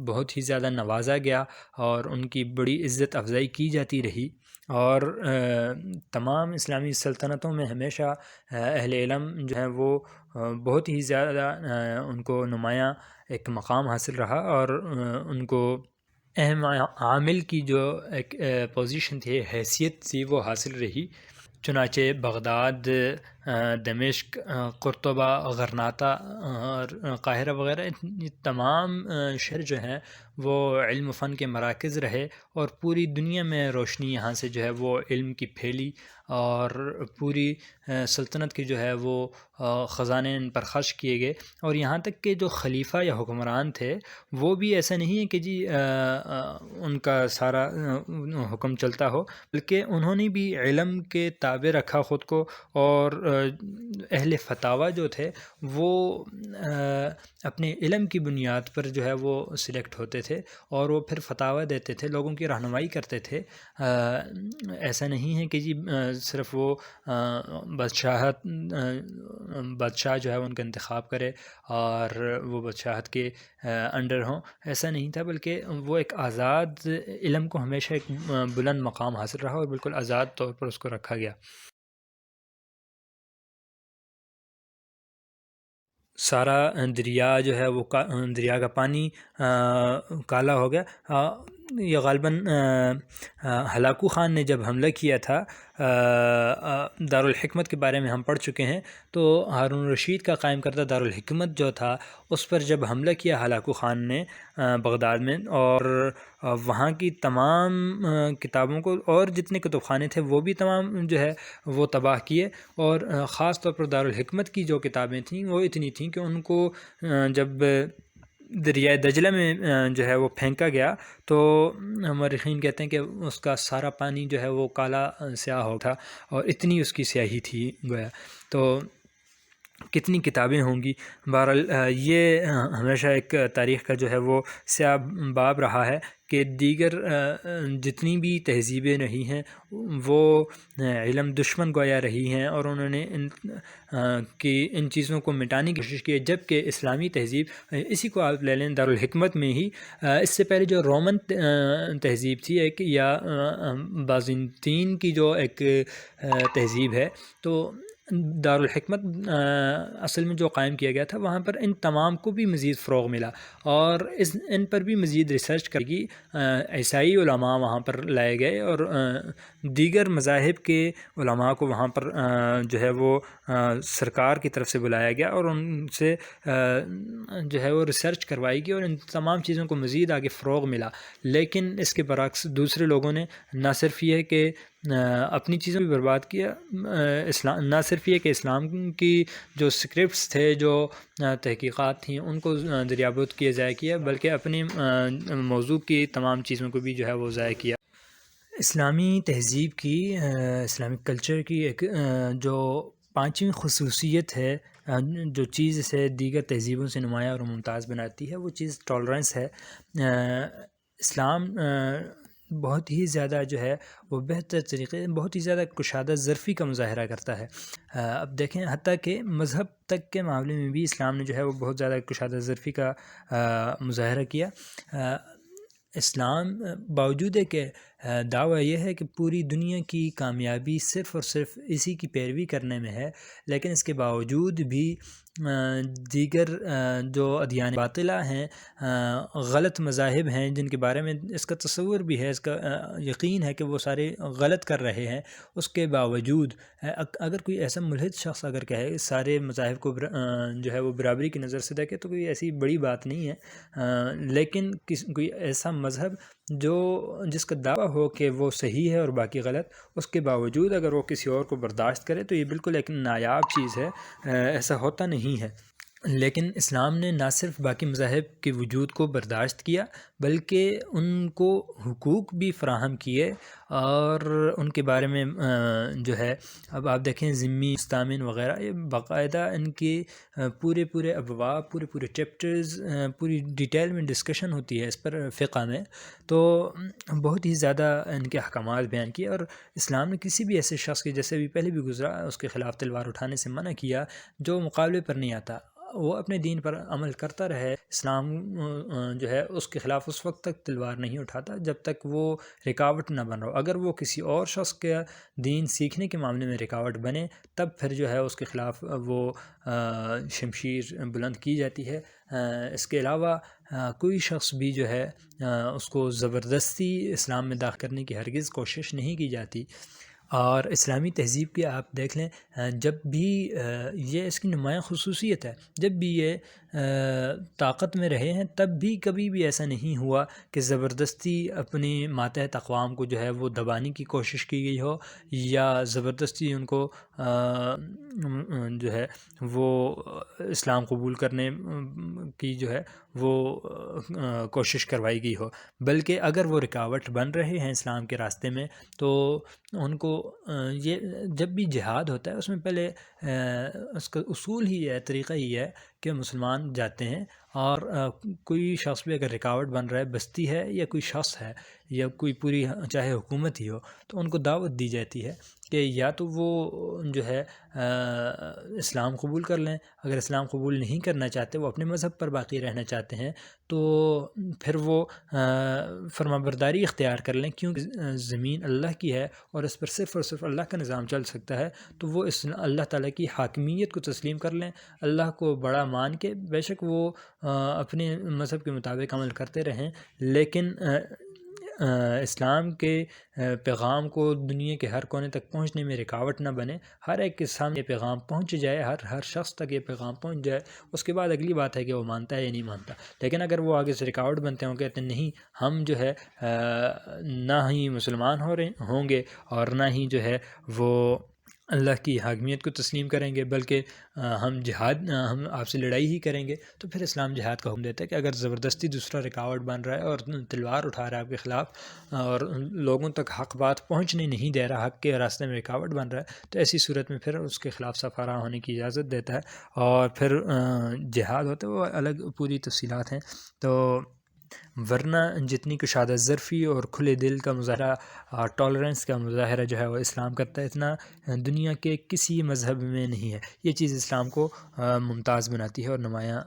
بہت ہی زیادہ نوازا گیا اور ان کی بڑی عزت افزائی کی جاتی رہی، اور تمام اسلامی سلطنتوں میں ہمیشہ اہل علم جو ہیں وہ بہت ہی زیادہ ان کو نمایاں ایک مقام حاصل رہا، اور ان کو اہم عامل کی جو ایک پوزیشن تھی، حیثیت تھی، وہ حاصل رہی۔ چنانچہ بغداد، دمشق، قرطبہ، غرناطہ اور قاہرہ وغیرہ، یہ تمام شہر جو ہیں وہ علم و فن کے مراکز رہے، اور پوری دنیا میں روشنی یہاں سے جو ہے وہ علم کی پھیلی، اور پوری سلطنت کے جو ہے وہ خزانے ان پر خرچ کیے گئے، اور یہاں تک کہ جو خلیفہ یا حکمران تھے وہ بھی ایسا نہیں ہے کہ جی ان کا سارا حکم چلتا ہو، بلکہ انہوں نے بھی علم کے تابع رکھا خود کو، اور اہل فتاوی جو تھے وہ اپنے علم کی بنیاد پر جو ہے وہ سلیکٹ ہوتے تھے، اور وہ پھر فتاوی دیتے تھے، لوگوں کی رہنمائی کرتے تھے۔ ایسا نہیں ہے کہ جی صرف وہ بادشاہ جو ہے ان کا انتخاب کرے اور وہ بادشاہت کے انڈر ہوں، ایسا نہیں تھا، بلکہ وہ ایک آزاد علم کو ہمیشہ ایک بلند مقام حاصل رہا اور بالکل آزاد طور پر اس کو رکھا گیا۔ سارا دریا جو ہے وہ دریا کا پانی کالا ہو گیا۔ یہ غالباً ہلاکو خان نے جب حملہ کیا تھا، دارالحکمت کے بارے میں ہم پڑھ چکے ہیں، تو ہارون رشید کا قائم کردہ دارالحکمت جو تھا اس پر جب حملہ کیا ہلاکو خان نے بغداد میں، اور وہاں کی تمام کتابوں کو، اور جتنے کتب خانے تھے وہ بھی تمام جو ہے وہ تباہ کیے، اور خاص طور پر دارالحکمت کی جو کتابیں تھیں وہ اتنی تھیں کہ ان کو جب دریائے دجلہ میں جو ہے وہ پھینکا گیا تو مورخین کہتے ہیں کہ اس کا سارا پانی جو ہے وہ کالا سیاہ ہو تھا، اور اتنی اس کی سیاہی تھی گویا۔ تو کتنی کتابیں ہوں گی۔ بہرحال یہ ہمیشہ ایک تاریخ کا جو ہے وہ سیاہ باب رہا ہے کہ دیگر جتنی بھی تہذیبیں رہی ہیں وہ علم دشمن گویا رہی ہیں، اور انہوں نے ان چیزوں کو مٹانے کی کوشش کی ہے، جبکہ اسلامی تہذیب، اسی کو آپ لے لیں دارالحکمت میں ہی، اس سے پہلے جو رومن تہذیب تھی ایک، یا بازنطین کی جو ایک تہذیب ہے، تو دارالحکمت اصل میں جو قائم کیا گیا تھا وہاں پر ان تمام کو بھی مزید فروغ ملا، اور ان پر بھی مزید ریسرچ کرے گی۔ عیسائی علماء وہاں پر لائے گئے، اور دیگر مذاہب کے علماء کو وہاں پر جو ہے وہ سرکار کی طرف سے بلایا گیا، اور ان سے جو ہے وہ ریسرچ کروائی گئی، اور ان تمام چیزوں کو مزید آگے فروغ ملا۔ لیکن اس کے برعکس دوسرے لوگوں نے نہ صرف یہ ہے کہ اپنی چیزوں بھی برباد کیا، نہ صرف یہ کہ اسلام کی جو اسکرپٹس تھے، جو تحقیقات تھیں، ان کو دریافت کیے ضائع کیا، بلکہ اپنی موضوع کی تمام چیزوں کو بھی جو ہے وہ ضائع کیا۔ اسلامی تہذیب کی، اسلامک کلچر کی ایک جو پانچویں خصوصیت ہے، جو چیز اسے دیگر تہذیبوں سے نمایاں اور ممتاز بناتی ہے، وہ چیز ٹالرنس ہے۔ اسلام بہت ہی زیادہ جو ہے وہ بہتر طریقے، بہت ہی زیادہ کشادہ ظرفی کا مظاہرہ کرتا ہے۔ اب دیکھیں حتیٰ کہ مذہب تک کے معاملے میں بھی اسلام نے جو ہے وہ بہت زیادہ کشادہ ظرفی کا مظاہرہ کیا۔ اسلام باوجود ہے کہ دعویٰ یہ ہے کہ پوری دنیا کی کامیابی صرف اور صرف اسی کی پیروی کرنے میں ہے، لیکن اس کے باوجود بھی دیگر جو ادیان باطلہ ہیں، غلط مذاہب ہیں جن کے بارے میں اس کا تصور بھی ہے، اس کا یقین ہے کہ وہ سارے غلط کر رہے ہیں، اس کے باوجود اگر کوئی ایسا ملحد شخص اگر کہے سارے مذاہب کو جو ہے وہ برابری کی نظر سے دیکھے تو کوئی ایسی بڑی بات نہیں ہے، لیکن کوئی ایسا مذہب جس کا دعویٰ ہو کہ وہ صحیح ہے اور باقی غلط، اس کے باوجود اگر وہ کسی اور کو برداشت کرے تو یہ بالکل ایک نایاب چیز ہے، ایسا ہوتا نہیں ہے۔ لیکن اسلام نے نہ صرف باقی مذاہب کے وجود کو برداشت کیا بلکہ ان کو حقوق بھی فراہم کیے، اور ان کے بارے میں جو ہے اب آپ دیکھیں ذمی، مستامن وغیرہ، یہ باقاعدہ ان کے پورے ابواب، پورے چیپٹرز، پوری ڈیٹیل میں ڈسکشن ہوتی ہے اس پر فقہ میں، تو بہت ہی زیادہ ان کے احکامات بیان کیے۔ اور اسلام نے کسی بھی ایسے شخص کے، جیسے بھی پہلے بھی گزرا، اس کے خلاف تلوار اٹھانے سے منع کیا جو مقابلے پر نہیں آتا، وہ اپنے دین پر عمل کرتا رہے۔ اسلام جو ہے اس کے خلاف اس وقت تک تلوار نہیں اٹھاتا جب تک وہ رکاوٹ نہ بن رہا، اگر وہ کسی اور شخص کے دین سیکھنے کے معاملے میں رکاوٹ بنے تب پھر جو ہے اس کے خلاف وہ شمشیر بلند کی جاتی ہے۔ اس کے علاوہ کوئی شخص بھی جو ہے اس کو زبردستی اسلام میں داخل کرنے کی ہرگز کوشش نہیں کی جاتی۔ اور اسلامی تہذیب کی آپ دیکھ لیں، جب بھی یہ اس کی نمایاں خصوصیت ہے، جب بھی یہ طاقت میں رہے ہیں تب بھی کبھی بھی ایسا نہیں ہوا کہ زبردستی اپنی ماتحت اقوام کو جو ہے وہ دبانے کی کوشش کی گئی ہو، یا زبردستی ان کو جو ہے وہ اسلام قبول کرنے کی جو ہے وہ کوشش کروائی گئی ہو، بلکہ اگر وہ رکاوٹ بن رہے ہیں اسلام کے راستے میں تو ان کو یہ جب بھی جہاد ہوتا ہے اس میں پہلے اس کا اصول ہی ہے، طریقہ ہی ہے کہ مسلمان جاتے ہیں، اور کوئی شخص بھی اگر رکاوٹ بن رہا ہے، بستی ہے یا کوئی شخص ہے یا کوئی پوری چاہے حکومت ہی ہو، تو ان کو دعوت دی جاتی ہے کہ یا تو وہ جو ہے اسلام قبول کر لیں، اگر اسلام قبول نہیں کرنا چاہتے، وہ اپنے مذہب پر باقی رہنا چاہتے ہیں، تو پھر وہ فرمانبرداری اختیار کر لیں، کیونکہ زمین اللہ کی ہے اور اس پر صرف اور صرف اللہ کا نظام چل سکتا ہے، تو وہ اس اللہ تعالیٰ کی حاکمیت کو تسلیم کر لیں، اللہ کو بڑا مان کے، بے شک وہ اپنے مذہب کے مطابق عمل کرتے رہیں، لیکن اسلام کے پیغام کو دنیا کے ہر کونے تک پہنچنے میں رکاوٹ نہ بنے، ہر ایک کے سامنے پیغام پہنچ جائے، ہر شخص تک یہ پیغام پہنچ جائے، اس کے بعد اگلی بات ہے کہ وہ مانتا ہے یا نہیں مانتا۔ لیکن اگر وہ آگے سے رکاوٹ بنتے ہیں، کہتے ہیں نہیں ہم جو ہے نہ ہی مسلمان ہوں گے اور نہ ہی جو ہے وہ اللہ کی حاکمیت کو تسلیم کریں گے، بلکہ ہم آپ سے لڑائی ہی کریں گے، تو پھر اسلام جہاد کا حکم دیتا ہے کہ اگر زبردستی دوسرا رکاوٹ بن رہا ہے اور تلوار اٹھا رہا ہے آپ کے خلاف اور لوگوں تک حق بات پہنچنے نہیں دے رہا، حق کے راستے میں رکاوٹ بن رہا ہے، تو ایسی صورت میں پھر اس کے خلاف سفارہ ہونے کی اجازت دیتا ہے، اور پھر جہاد ہوتا ہے، وہ الگ پوری تفصیلات ہیں۔ تو ورنہ جتنی کشادہ ظرفی اور کھلے دل کا مظاہرہ، ٹالرنس کا مظاہرہ جو ہے وہ اسلام کرتا ہے، اتنا دنیا کے کسی مذہب میں نہیں ہے۔ یہ چیز اسلام کو ممتاز بناتی ہے اور نمایاں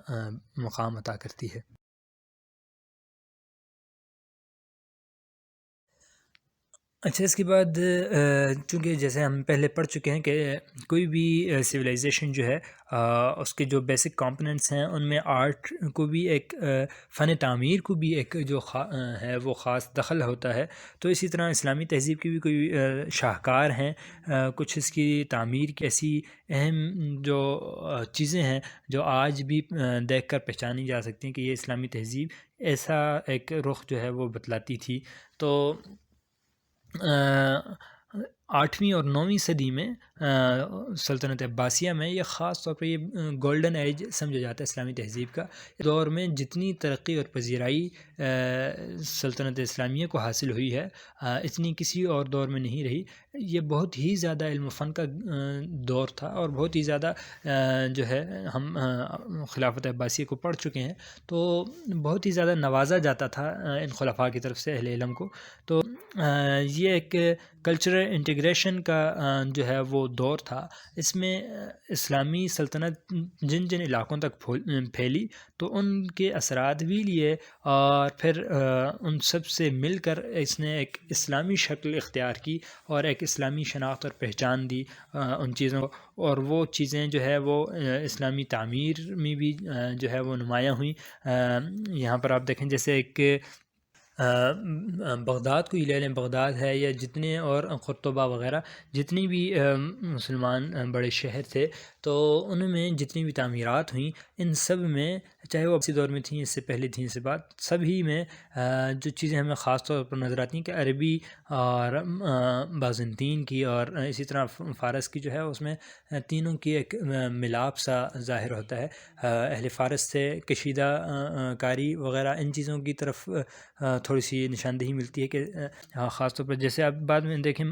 مقام عطا کرتی ہے۔ اچھا، اس کے بعد چونکہ جیسے ہم پہلے پڑھ چکے ہیں کہ کوئی بھی سویلائزیشن جو ہے اس کے جو بیسک کمپوننٹس ہیں ان میں آرٹ کو بھی ایک فن تعمیر کو بھی ایک جو ہے وہ خاص دخل ہوتا ہے، تو اسی طرح اسلامی تہذیب کی بھی کوئی شاہکار ہیں، کچھ اس کی تعمیر کی ایسی اہم جو چیزیں ہیں جو آج بھی دیکھ کر پہچانی جا سکتی ہیں کہ یہ اسلامی تہذیب ایسا ایک رخ جو ہے وہ بتلاتی تھی۔ تو 8ویں اور 9ویں صدی میں سلطنت عباسیہ میں یہ خاص طور پر یہ گولڈن ایج سمجھا جاتا ہے اسلامی تہذیب کا. اس دور میں جتنی ترقی اور پذیرائی سلطنت اسلامیہ کو حاصل ہوئی ہے اتنی کسی اور دور میں نہیں رہی. یہ بہت ہی زیادہ علم و فن کا دور تھا اور بہت ہی زیادہ جو ہے ہم خلافت عباسیہ کو پڑھ چکے ہیں تو بہت ہی زیادہ نوازا جاتا تھا ان خلفاء کی طرف سے اہل علم کو. تو یہ ایک کلچرل انٹیگریشن کا جو ہے وہ دور تھا. اس میں اسلامی سلطنت جن جن علاقوں تک پھیلی تو ان کے اثرات بھی لیے اور پھر ان سب سے مل کر اس نے ایک اسلامی شکل اختیار کی اور ایک اسلامی شناخت اور پہچان دی ان چیزوں کو. اور وہ چیزیں جو ہے وہ اسلامی تعمیر میں بھی جو ہے وہ نمایاں ہوئیں. یہاں پر آپ دیکھیں جیسے ایک بغداد کو ہی لے لیں. بغداد ہے یا جتنے اور قرطبہ وغیرہ جتنی بھی مسلمان بڑے شہر تھے تو ان میں جتنی بھی تعمیرات ہوئیں ان سب میں چاہے وہ اسی دور میں تھیں اس سے پہلے تھیں اس سے بعد سبھی میں جو چیزیں ہمیں خاص طور پر نظر آتی ہیں کہ عربی اور بازنطین کی اور اسی طرح فارس کی جو ہے اس میں تینوں کی ایک ملاپ سا ظاہر ہوتا ہے. اہل فارس سے کشیدہ کاری وغیرہ ان چیزوں کی طرف تھوڑی سی نشاندہی ملتی ہے کہ خاص طور پر جیسے آپ بعد میں دیکھیں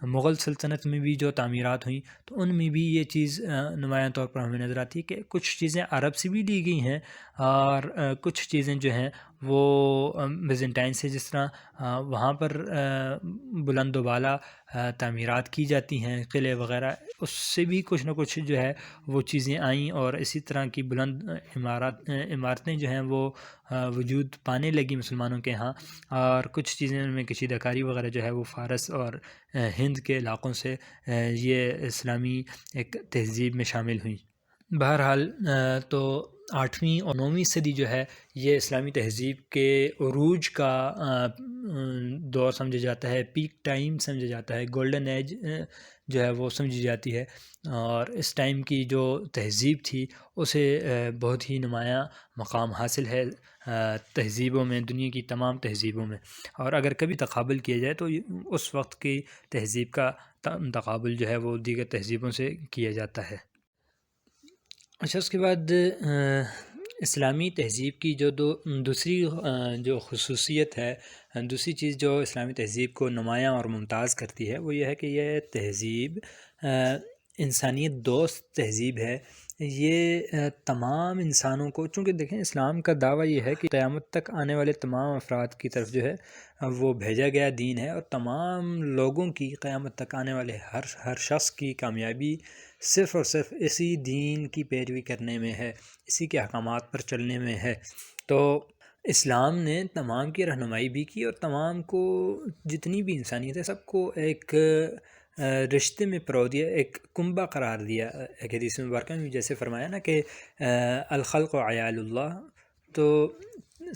مغل سلطنت میں بھی جو تعمیرات ہوئیں تو ان میں بھی یہ چیز نمایاں طور پر ہمیں نظر آتی ہے کہ کچھ چیزیں عرب سے بھی لی گئی ہیں اور کچھ چیزیں جو ہیں وہ بیزنٹائن سے جس طرح وہاں پر بلند و بالا تعمیرات کی جاتی ہیں قلعے وغیرہ اس سے بھی کچھ نہ کچھ جو ہے وہ چیزیں آئیں اور اسی طرح کی بلند عمارتیں جو ہیں وہ وجود پانے لگی مسلمانوں کے ہاں. اور کچھ چیزیں ان میں کشیدہ کاری وغیرہ جو ہے وہ فارس اور ہند کے علاقوں سے یہ اسلامی ایک تہذیب میں شامل ہوئیں. بہرحال تو 8ویں اور 9ویں صدی جو ہے یہ اسلامی تہذیب کے عروج کا دور سمجھا جاتا ہے. پیک ٹائم سمجھا جاتا ہے. گولڈن ایج جو ہے وہ سمجھی جاتی ہے اور اس ٹائم کی جو تہذیب تھی اسے بہت ہی نمایاں مقام حاصل ہے تہذیبوں میں دنیا کی تمام تہذیبوں میں. اور اگر کبھی تقابل کیا جائے تو اس وقت کی تہذیب کا تقابل جو ہے وہ دیگر تہذیبوں سے کیا جاتا ہے. اچھا اس کے بعد اسلامی تہذیب کی جو دوسری جو خصوصیت ہے دوسری چیز جو اسلامی تہذیب کو نمایاں اور ممتاز کرتی ہے وہ یہ ہے کہ یہ تہذیب انسانیت دوست تہذیب ہے. یہ تمام انسانوں کو چونکہ دیکھیں اسلام کا دعویٰ یہ ہے کہ قیامت تک آنے والے تمام افراد کی طرف جو ہے وہ بھیجا گیا دین ہے اور تمام لوگوں کی قیامت تک آنے والے ہر شخص کی کامیابی صرف اور صرف اسی دین کی پیروی کرنے میں ہے اسی کے احکامات پر چلنے میں ہے. تو اسلام نے تمام کی رہنمائی بھی کی اور تمام کو جتنی بھی انسانیت ہے سب کو ایک رشتے میں پرو دیا ایک کنبہ قرار دیا. ایک حدیث مبارکہ میں جیسے فرمایا نا کہ الخلق عیال اللہ تو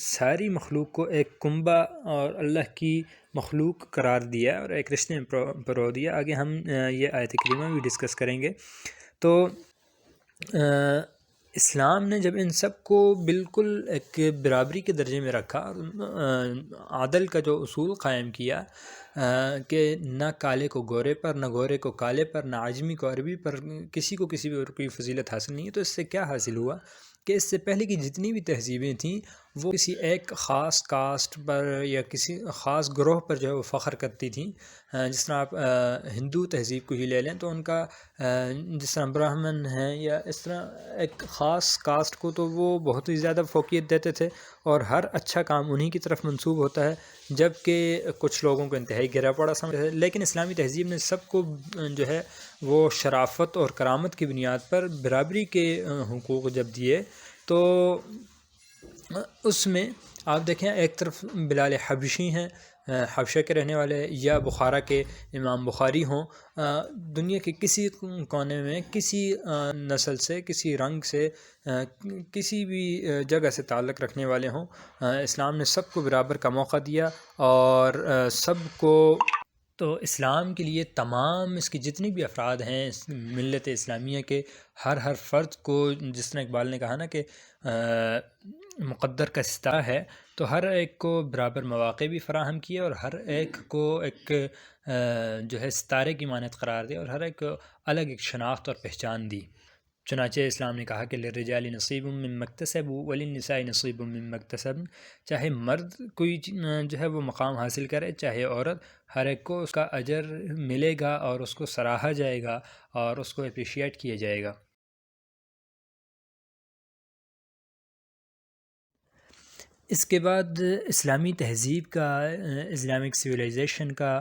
ساری مخلوق کو ایک کنبہ اور اللہ کی مخلوق قرار دیا اور ایک رشتے میں پرو دیا. آگے ہم یہ آیت کریمہ بھی ڈسکس کریں گے. تو اسلام نے جب ان سب کو بالکل ایک برابری کے درجے میں رکھا عدل کا جو اصول قائم کیا کہ نہ کالے کو گورے پر نہ گورے کو کالے پر نہ عجمی کو عربی پر کسی کو کسی بھی کوئی فضیلت حاصل نہیں ہے. تو اس سے کیا حاصل ہوا کہ اس سے پہلے کی جتنی بھی تہذیبیں تھیں وہ کسی ایک خاص کاسٹ پر یا کسی خاص گروہ پر جو ہے وہ فخر کرتی تھیں. جس طرح آپ ہندو تہذیب کو ہی لے لیں تو ان کا جس طرح برہمن ہیں یا اس طرح ایک خاص کاسٹ کو تو وہ بہت ہی زیادہ فوقیت دیتے تھے اور ہر اچھا کام انہی کی طرف منسوب ہوتا ہے جبکہ کچھ لوگوں کو انتہائی گرا پڑا سمجھتے ہیں. لیکن اسلامی تہذیب نے سب کو جو ہے وہ شرافت اور کرامت کی بنیاد پر برابری کے حقوق جب دیے تو اس میں آپ دیکھیں ایک طرف بلال حبشی ہیں حبشہ کے رہنے والے یا بخارا کے امام بخاری ہوں دنیا کے کسی کونے میں کسی نسل سے کسی رنگ سے کسی بھی جگہ سے تعلق رکھنے والے ہوں اسلام نے سب کو برابر کا موقع دیا اور سب کو تو اسلام کے لیے تمام اس کے جتنے بھی افراد ہیں ملت اسلامیہ کے ہر فرد کو جس طرح اقبال نے کہا نا کہ مقدر کا ستارہ ہے، تو ہر ایک کو برابر مواقع بھی فراہم کیے اور ہر ایک کو ایک جو ہے ستارے کی مانند قرار دے اور ہر ایک کو الگ ایک شناخت اور پہچان دی۔ چنانچہ اسلام نے کہا کہ للرجال نصیب مما اکتسبوا وللنساء نصیب مما اکتسبن، چاہے مرد کوئی جو ہے وہ مقام حاصل کرے چاہے عورت، ہر ایک کو اس کا اجر ملے گا اور اس کو سراہا جائے گا اور اس کو اپریشیٹ کیا جائے گا۔ اس کے بعد اسلامی تہذیب کا، اسلامک سویلائزیشن کا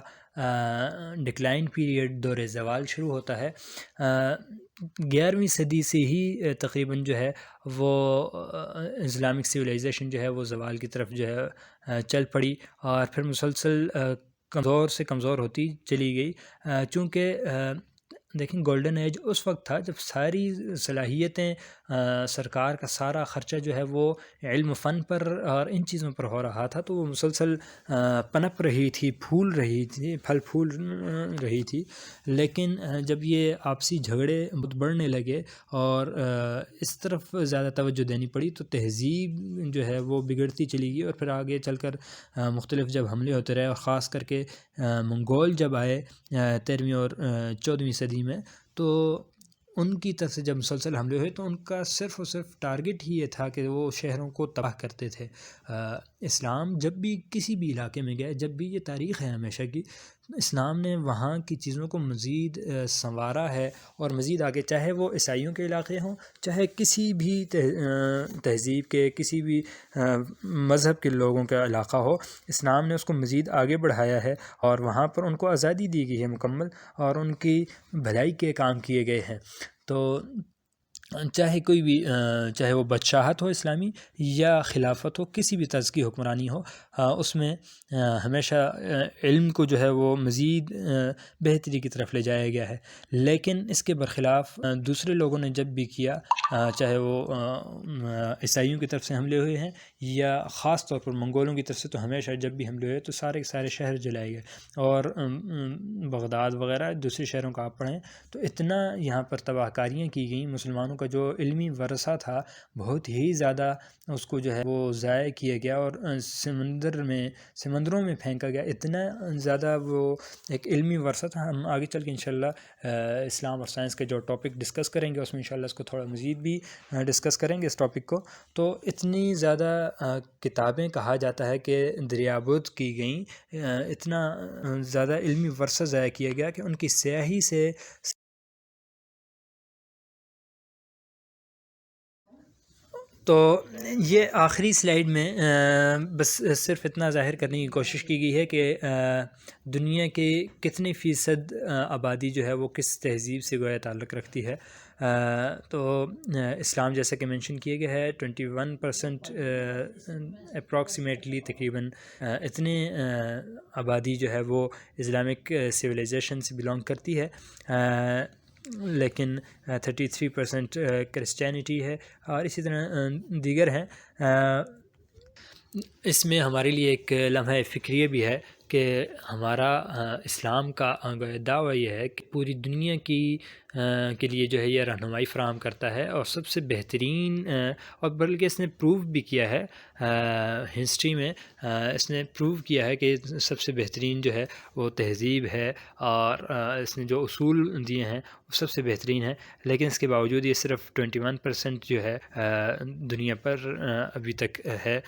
ڈکلائن پیریڈ، دور زوال شروع ہوتا ہے۔ 11ویں صدی سے ہی تقریباً جو ہے وہ اسلامک سویلائزیشن جو ہے وہ زوال کی طرف جو ہے چل پڑی اور پھر مسلسل کمزور سے کمزور ہوتی چلی گئی، چونکہ دیکھیں گولڈن ایج اس وقت تھا جب ساری صلاحیتیں، سرکار کا سارا خرچہ جو ہے وہ علم و فن پر اور ان چیزوں پر ہو رہا تھا، تو وہ مسلسل پنپ رہی تھی، پھول رہی تھی، پھل پھول رہی تھی۔ لیکن جب یہ آپسی جھگڑے بڑھنے لگے اور اس طرف زیادہ توجہ دینی پڑی تو تہذیب جو ہے وہ بگڑتی چلی گئی، اور پھر آگے چل کر مختلف جب حملے ہوتے رہے اور خاص کر کے منگول جب آئے 13ویں اور 14ویں صدی میں، تو ان کی طرف سے جب مسلسل حملے ہوئے تو ان کا صرف اور صرف ٹارگٹ ہی یہ تھا کہ وہ شہروں کو تباہ کرتے تھے۔ اسلام جب بھی کسی بھی علاقے میں گیا، جب بھی یہ تاریخ ہے ہمیشہ کی، اسلام نے وہاں کی چیزوں کو مزید سنوارا ہے اور مزید آگے، چاہے وہ عیسائیوں کے علاقے ہوں، چاہے کسی بھی تہذیب کے، کسی بھی مذہب کے لوگوں کا علاقہ ہو، اسلام نے اس کو مزید آگے بڑھایا ہے اور وہاں پر ان کو آزادی دی گئی ہے مکمل، اور ان کی بھلائی کے کام کیے گئے ہیں۔ تو چاہے کوئی بھی، چاہے وہ بادشاہت ہو اسلامی یا خلافت ہو، کسی بھی طرز کی حکمرانی ہو، اس میں ہمیشہ علم کو جو ہے وہ مزید بہتری کی طرف لے جایا گیا ہے۔ لیکن اس کے برخلاف دوسرے لوگوں نے جب بھی کیا، چاہے وہ عیسائیوں کی طرف سے حملے ہوئے ہیں یا خاص طور پر منگولوں کی طرف سے، تو ہمیشہ جب بھی حملے ہوئے تو سارے کے سارے شہر جلائے گئے، اور بغداد وغیرہ دوسرے شہروں کا آپ پڑھیں تو اتنا یہاں پر تباہ کاریاں کی گئیں، مسلمانوں کا جو علمی ورثہ تھا بہت ہی زیادہ اس کو جو ہے وہ ضائع کیا گیا اور سمندروں میں پھینکا گیا، اتنا زیادہ وہ ایک علمی ورثہ تھا۔ ہم آگے چل کے انشاءاللہ اسلام اور سائنس کے جو ٹاپک ڈسکس کریں گے اس میں انشاءاللہ اس کو تھوڑا مزید بھی ڈسکس کریں گے اس ٹاپک کو۔ تو اتنی زیادہ کتابیں کہا جاتا ہے کہ دریافت کی گئیں، اتنا زیادہ علمی ورثہ ضائع کیا گیا کہ ان کی سیاہی سے تو یہ آخری سلائیڈ میں بس صرف اتنا ظاہر کرنے کی کوشش کی گئی ہے کہ دنیا کے کتنے فیصد آبادی جو ہے وہ کس تہذیب سے گویا تعلق رکھتی ہے۔ تو اسلام جیسا کہ مینشن کیا گیا ہے 21% اپروکسیمیٹلی، تقریباً اتنے آبادی جو ہے وہ اسلامک سویلائزیشن سے بلانگ کرتی ہے، لیکن 33% کرسچینٹی ہے اور اسی طرح دیگر ہیں۔ اس میں ہمارے لیے ایک لمحہ فکریہ بھی ہے کہ ہمارا اسلام کا دعویٰ یہ ہے کہ پوری دنیا کے لیے جو ہے یہ رہنمائی فراہم کرتا ہے، اور سب سے بہترین، اور بلکہ اس نے پروو بھی کیا ہے ہسٹری میں، اس نے پروو کیا ہے کہ سب سے بہترین جو ہے وہ تہذیب ہے، اور اس نے جو اصول دیے ہیں وہ سب سے بہترین ہے، لیکن اس کے باوجود یہ صرف 21% جو ہے دنیا پر ابھی تک ہے۔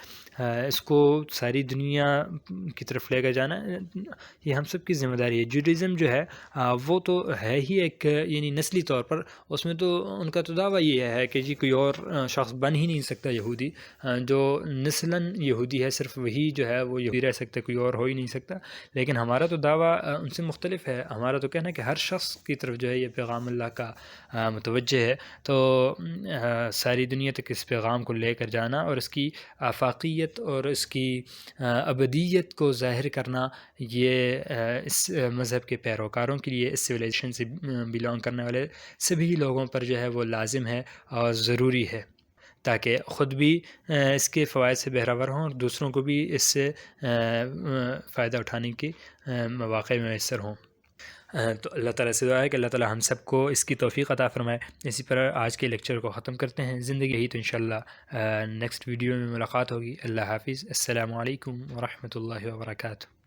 اس کو ساری دنیا کی طرف لے کر جانا یہ ہم سب کی ذمہ داری ہے۔ جوڈیزم جو ہے وہ تو ہے ہی ایک، یعنی نسلی طور پر اس میں تو ان کا تو دعویٰ یہ ہے کہ جی کوئی اور شخص بن ہی نہیں سکتا یہودی، جو نسلاً یہودی ہے صرف وہی جو ہے وہ یہودی رہ سکتا ہے، کوئی اور ہو ہی نہیں سکتا۔ لیکن ہمارا تو دعویٰ ان سے مختلف ہے، ہمارا تو کہنا ہے کہ ہر شخص کی طرف جو ہے یہ پیغام اللہ کا متوجہ ہے، تو ساری دنیا تک اس پیغام کو لے کر جانا اور اس کی آفاقیت اور اس کی ابدیت کو ظاہر کرنا، یہ اس مذہب کے پیروکاروں کے لیے، اس سویلائزیشن سے بلانگ کرنے والے سبھی لوگوں پر جو ہے وہ لازم ہے اور ضروری ہے، تاکہ خود بھی اس کے فوائد سے بہرہ ور ہوں اور دوسروں کو بھی اس سے فائدہ اٹھانے کے مواقع میسر ہوں۔ تو اللہ تعالیٰ سے دعا ہے کہ اللہ تعالیٰ ہم سب کو اس کی توفیق عطا فرمائے۔ اسی پر آج کے لیکچر کو ختم کرتے ہیں، زندگی ہی تو انشاءاللہ نیکسٹ ویڈیو میں ملاقات ہوگی۔ اللہ حافظ، السلام علیکم ورحمۃ اللہ وبرکاتہ۔